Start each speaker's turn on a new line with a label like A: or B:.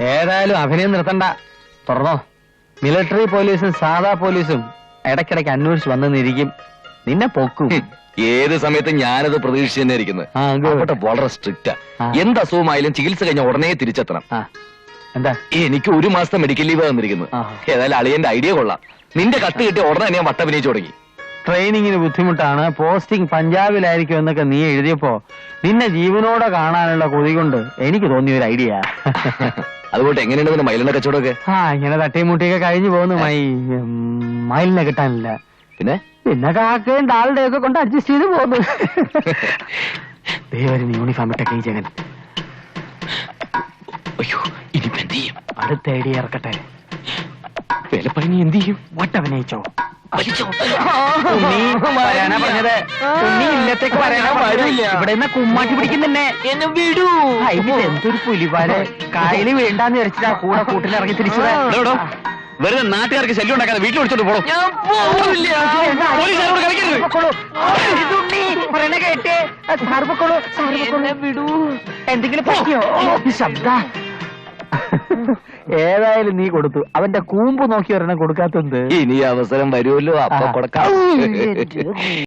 A: ഏതായാലും അഭിനയം നിർത്തണ്ട, തുറന്നോ. മിലിറ്ററി പോലീസും സാധാ പോലീസും ഇടയ്ക്കിടയ്ക്ക് അന്വേഷിച്ച് വന്നെന്നിരിക്കും, നിന്നെ പൊക്കും.
B: ഏത് സമയത്ത് ഞാനത് പ്രതീക്ഷിച്ച് തന്നെ ഇരിക്കുന്നത്. വളരെ സ്ട്രിക്റ്റാ. എന്ത് അസുഖമായാലും ചികിത്സ കഴിഞ്ഞ ഉടനെ തിരിച്ചെത്തണം.
A: എന്താ
B: എനിക്ക് 1 മാസത്തെ മെഡിക്കൽ ലീവ് തന്നിരിക്കുന്നത്. ഏതായാലും അളിയന്റെ ഐഡിയ കൊള്ളാം. നിന്റെ കത്ത് കിട്ടിയ ഉടനെ ഞാൻ വട്ടഭിനയിച്ചു തുടങ്ങി.
A: ട്രെയിനിങ്ങിന് ബുദ്ധിമുട്ടാണ്, പോസ്റ്റിംഗ് പഞ്ചാബിലായിരിക്കും എന്നൊക്കെ നീ എഴുതിയപ്പോ നിന്നെ ജീവനോടെ കാണാനുള്ള കൊതി കൊണ്ട് എനിക്ക് തോന്നിയ ഒരു ഐഡിയ.
B: അതുകൊണ്ട് എങ്ങനെയുണ്ട് മയിലിന്റെ കച്ചവടമൊക്കെ?
A: ഇങ്ങനെ തട്ടിയും മുട്ടിയൊക്കെ കഴിഞ്ഞു പോകുന്നു. മയിലിനെ കിട്ടാനില്ല. പിന്നെ കാക്കയും താളുടെ ഒക്കെ കൊണ്ട് അഡ്ജസ്റ്റ് ചെയ്ത് പോകുന്നു. ദൈവം യൂണിഫോം ഇട്ടൊക്കെ ഈ ജഗൻ.
B: അയ്യോ, ഇനിയിപ്പോ എന്ത് ചെയ്യും?
A: അടുത്ത ഐഡിയ ഇറക്കട്ടെ.
B: വിലപ്പണി എന്ത് ചെയ്യും?
A: വട്ടഭിനയിച്ചോ? ഇവിടെ കുമ്മാക്കി പിടിക്കുന്നെ. എന്നെ വിടൂ. എന്തൊരു പുലിപാല്. കായല് വേണ്ടാന്ന് വിചാരിച്ചിട്ടാ കൂടെ കൂട്ടിലിറങ്ങി തിരിച്ചത്.
B: വെറുതെ നാട്ടുകാർക്ക് ശല്യം ഉണ്ടാക്കാതെ വീട്ടിൽ വിളിച്ചോണ്ട് പോകണം.
A: എന്തെങ്കിലും പറ്റിയോ? ശബ്ദ ഏതായാലും നീ കൊടുത്തു. അവന്റെ കൂമ്പ് നോക്കി ഒരെണ്ണം കൊടുക്കാത്തത്.
B: ഇനി അവസരം വരുമല്ലോ, അപ്പൊ കൊടുക്കാം.